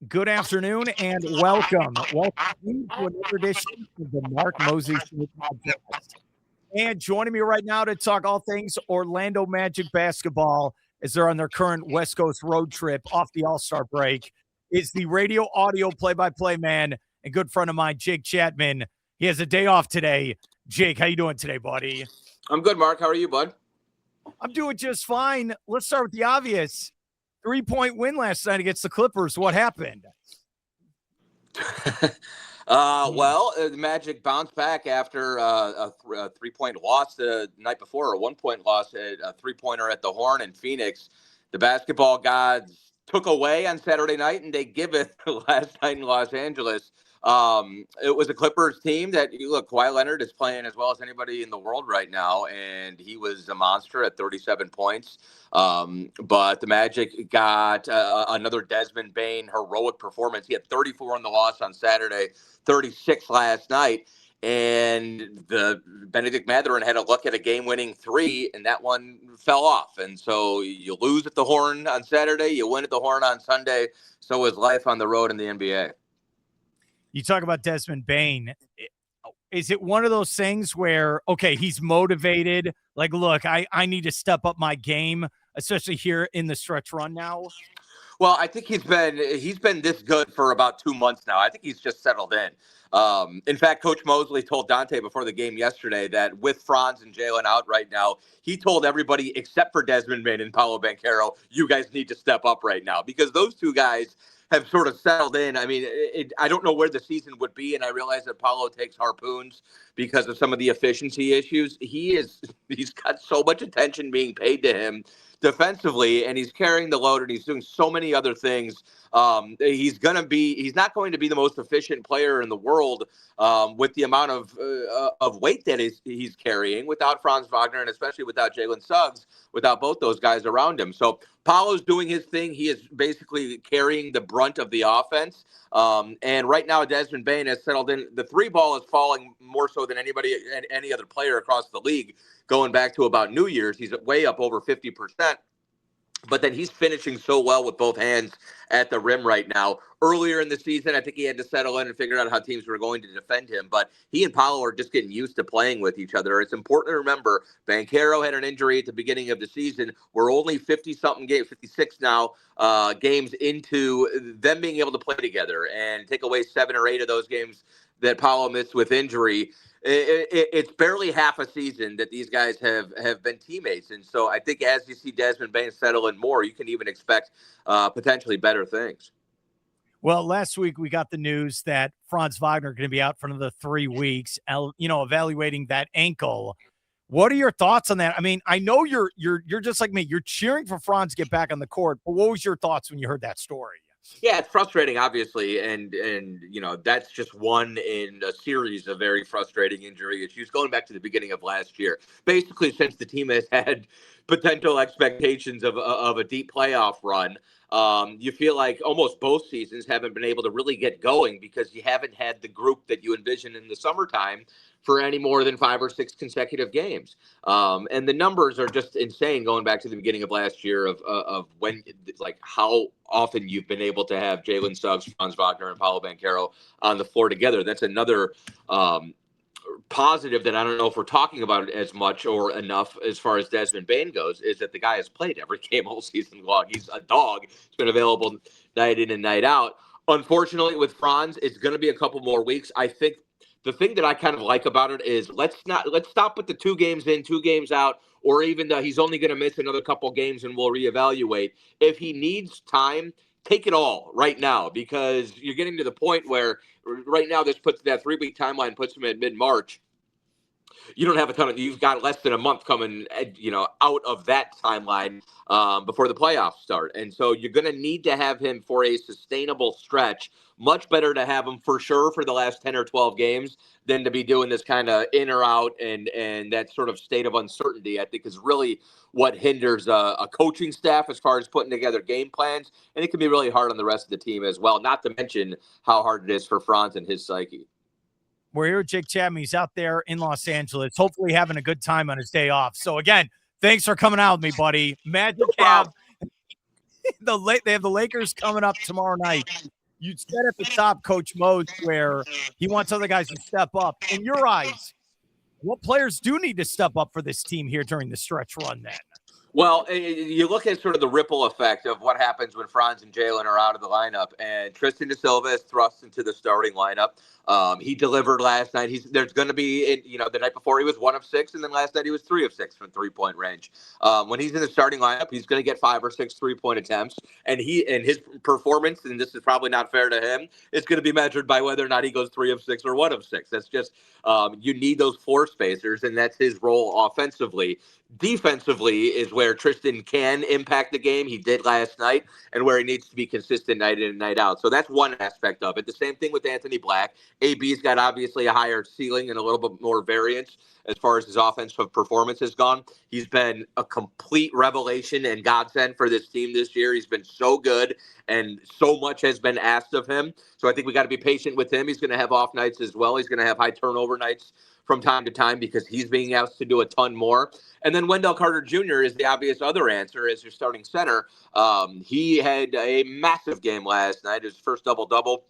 Good afternoon and welcome. Welcome to another edition of the Mark Mosley Show podcast. And joining me right now to talk all things Orlando Magic basketball as they're on their current West Coast road trip off the All-Star break is the radio audio play-by-play man and good friend of mine, Jake Chapman. He has a day off today. Jake, how you doing today, buddy? I'm good, Mark. How are you, bud? I'm doing just fine. Let's start with the obvious. 3-point win last night against the Clippers. What happened? The Magic bounced back after a 3-point loss the night before, a 1-point loss at a 3-pointer at the Horn in Phoenix. The basketball gods took away on Saturday night, and they give it last night in Los Angeles. It was a Clippers team that, look, Kawhi Leonard is playing as well as anybody in the world right now, and he was a monster at 37 points. But the Magic got another Desmond Bane heroic performance. He had 34 in the loss on Saturday, 36 last night. And the Benedict Mathurin had a look at a game-winning three, and that one fell off. And so you lose at the Horn on Saturday, you win at the Horn on Sunday. So is life on the road in the NBA. You talk about Desmond Bane. Is it one of those things where, okay, he's motivated, like, look, I need to step up my game, especially here in the stretch run now? Well, I think he's been this good for about 2 months now. I think he's just settled in. In fact, Coach Mosley told Dante before the game yesterday that with Franz and Jalen out right now, he told everybody except for Desmond Bane and Paolo Banchero, you guys need to step up right now because those two guys have sort of settled in. I mean, I don't know where the season would be, and I realize that Paolo takes harpoons because of some of the efficiency issues. He's got so much attention being paid to him defensively, and he's carrying the load, and he's doing so many other things. He's not going to be the most efficient player in the world with the amount of weight that he's carrying without Franz Wagner and especially without Jalen Suggs, without both those guys around him. So Paolo's doing his thing. He is basically carrying the brunt of the offense. And right now, Desmond Bane has settled in. The three ball is falling more so than any other player across the league. Going back to about New Year's, he's way up over 50%. But then he's finishing so well with both hands at the rim right now. Earlier in the season, I think he had to settle in and figure out how teams were going to defend him. But he and Paolo are just getting used to playing with each other. It's important to remember, Banchero had an injury at the beginning of the season. We're only 50-something games, 56 now, games into them being able to play together and take away 7 or 8 of those games that Paolo missed with injury. It's barely half a season that these guys have been teammates. And so I think as you see Desmond Bane settle in more, you can even expect potentially better things. Well, last week we got the news that Franz Wagner going to be out for another 3 weeks, evaluating that ankle. What are your thoughts on that? I mean, I know you're just like me. You're cheering for Franz to get back on the court, but what was your thoughts when you heard that story? Yeah, it's frustrating, obviously, and that's just one in a series of very frustrating injury issues going back to the beginning of last year. Basically, since the team has had potential expectations of a deep playoff run, you feel like almost both seasons haven't been able to really get going because you haven't had the group that you envisioned in the summertime for any more than 5 or 6 consecutive games. And the numbers are just insane going back to the beginning of last year of when, like, how often you've been able to have Jalen Suggs, Franz Wagner, and Paolo Banchero on the floor together. That's another positive that I don't know if we're talking about as much or enough as far as Desmond Bane goes, is that the guy has played every game all season long. He's a dog. He's been available night in and night out. Unfortunately, with Franz, it's going to be a couple more weeks. I think the thing that I kind of like about it is let's stop with the 2 games in, 2 games out, or even he's only going to miss another couple games and we'll reevaluate. If he needs time, take it all right now, because you're getting to the point where right now this puts that 3-week timeline puts him at mid-March. You don't have you've got less than a month coming, out of that timeline before the playoffs start. And so you're going to need to have him for a sustainable stretch. Much better to have him for sure for the last 10 or 12 games than to be doing this kind of in or out and that sort of state of uncertainty, I think, is really what hinders a coaching staff as far as putting together game plans. And it can be really hard on the rest of the team as well, not to mention how hard it is for Franz and his psyche. We're here with Jake Chapman. He's out there in Los Angeles, hopefully having a good time on his day off. So, again, thanks for coming out with me, buddy. Magic have they have the Lakers coming up tomorrow night. you'd said at the top, Coach Mose, where he wants other guys to step up. In your eyes, what players do need to step up for this team here during the stretch run then? Well, you look at sort of the ripple effect of what happens when Franz and Jalen are out of the lineup, and Tristan Da Silva is thrust into the starting lineup. He delivered last night. There's going to be, the night before he was 1 of 6, and then last night he was 3 of 6 from 3-point range. When he's in the starting lineup, he's going to get 5 or 6 3-point attempts, and his performance, and this is probably not fair to him, it's going to be measured by whether or not he goes 3 of 6 or 1 of 6. That's just you need those floor spacers, and that's his role offensively. Defensively is where Tristan can impact the game. He did last night, and where he needs to be consistent night in and night out. So that's one aspect of it. The same thing with Anthony Black. AB's got obviously a higher ceiling and a little bit more variance as far as his offensive performance has gone. He's been a complete revelation and godsend for this team this year. He's been so good, and so much has been asked of him. So I think we got to be patient with him. He's going to have off nights as well. He's going to have high turnover nights from time to time because he's being asked to do a ton more. And then Wendell Carter Jr. is the obvious other answer as your starting center. He had a massive game last night, his first double-double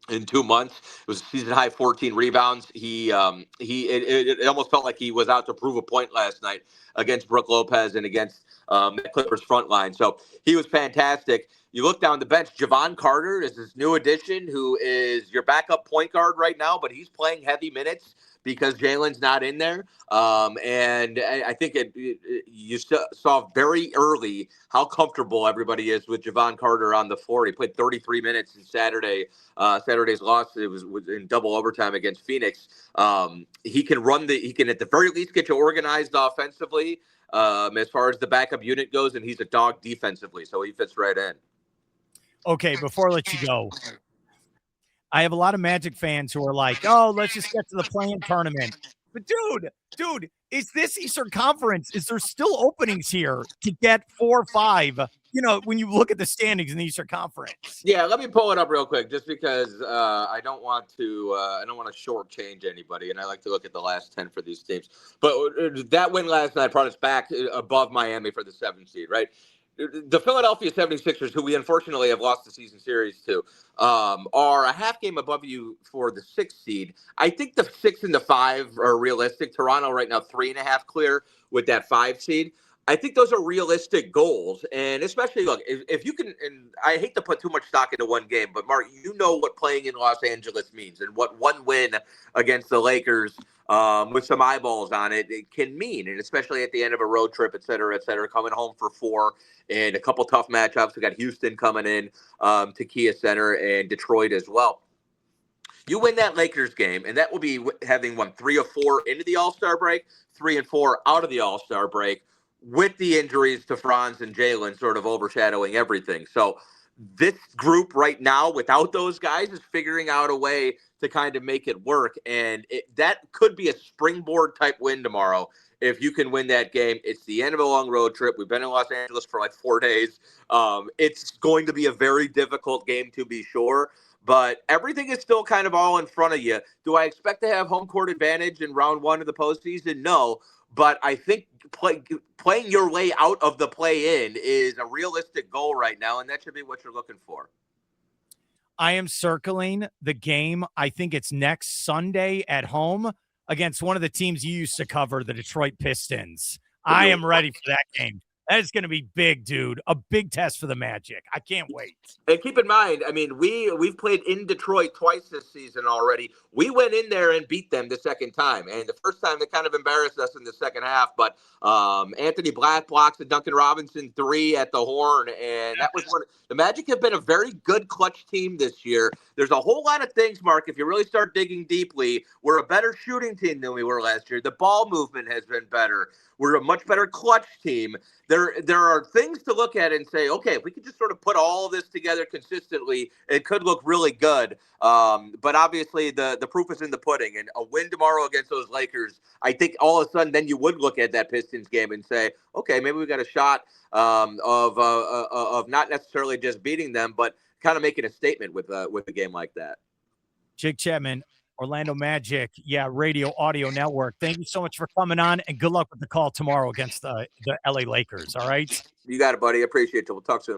in 2 months. It was season high 14 rebounds. It almost felt like he was out to prove a point last night against Brook Lopez and against the Clippers front line. So he was fantastic. You look down the bench, Javon Carter is this new addition who is your backup point guard right now, but he's playing heavy minutes because Jalen's not in there. And I think you saw very early how comfortable everybody is with Javon Carter on the floor. He played 33 minutes in Saturday's loss. It was in double overtime against Phoenix. He can at the very least get you organized offensively as far as the backup unit goes, and he's a dog defensively, so he fits right in. Okay, before I let you go, I have a lot of Magic fans who are like, oh, let's just get to the play-in tournament. But dude, is this Eastern Conference? Is there still openings here to get 4 or 5? When you look at the standings in the Eastern Conference. Yeah, let me pull it up real quick, just because I don't want to shortchange anybody, and I like to look at the last 10 for these teams. But that win last night brought us back above Miami for the 7th seed, right? The Philadelphia 76ers, who we unfortunately have lost the season series to, are a half game above you for the 6th seed. I think the 6 and the 5 are realistic. Toronto right now 3.5 clear with that 5 seed. I think those are realistic goals, and especially look if you can. And I hate to put too much stock into one game, but Mark, you know what playing in Los Angeles means, and what one win against the Lakers with some eyeballs on it can mean, and especially at the end of a road trip, et cetera, coming home for 4 and a couple tough matchups. We got Houston coming in to Kia Center and Detroit as well. You win that Lakers game, and that will be having won 3 of 4 into the All-Star break, 3 and 4 out of the All-Star break, with the injuries to Franz and Jalen sort of overshadowing everything. So this group right now, without those guys, is figuring out a way to kind of make it work. And that could be a springboard type win tomorrow. If you can win that game, it's the end of a long road trip. We've been in Los Angeles for like 4 days. It's going to be a very difficult game to be sure, but everything is still kind of all in front of you. Do I expect to have home court advantage in round 1 of the postseason? No. But I think playing your way out of the play-in is a realistic goal right now, and that should be what you're looking for. I am circling the game. I think it's next Sunday at home against one of the teams you used to cover, the Detroit Pistons. I am ready for that game. That is going to be big, dude. A big test for the Magic. I can't wait. And keep in mind, I mean, we've played in Detroit twice this season already. We went in there and beat them the second time. And the first time they kind of embarrassed us in the second half. But Anthony Black blocks a Duncan Robinson 3 at the horn. And that was one. The Magic have been a very good clutch team this year. There's a whole lot of things, Mark, if you really start digging deeply. We're a better shooting team than we were last year. The ball movement has been better. We're a much better clutch team. There are things to look at and say, okay, if we could just sort of put all of this together consistently, it could look really good. But obviously, the proof is in the pudding. And a win tomorrow against those Lakers, I think all of a sudden then you would look at that Pistons game and say, okay, maybe we got a shot of not necessarily just beating them, but kind of making a statement with a game like that. Jake Chapman, Orlando Magic, radio audio network. Thank you so much for coming on, and good luck with the call tomorrow against the LA Lakers. All right. You got it, buddy. Appreciate it. We'll talk soon.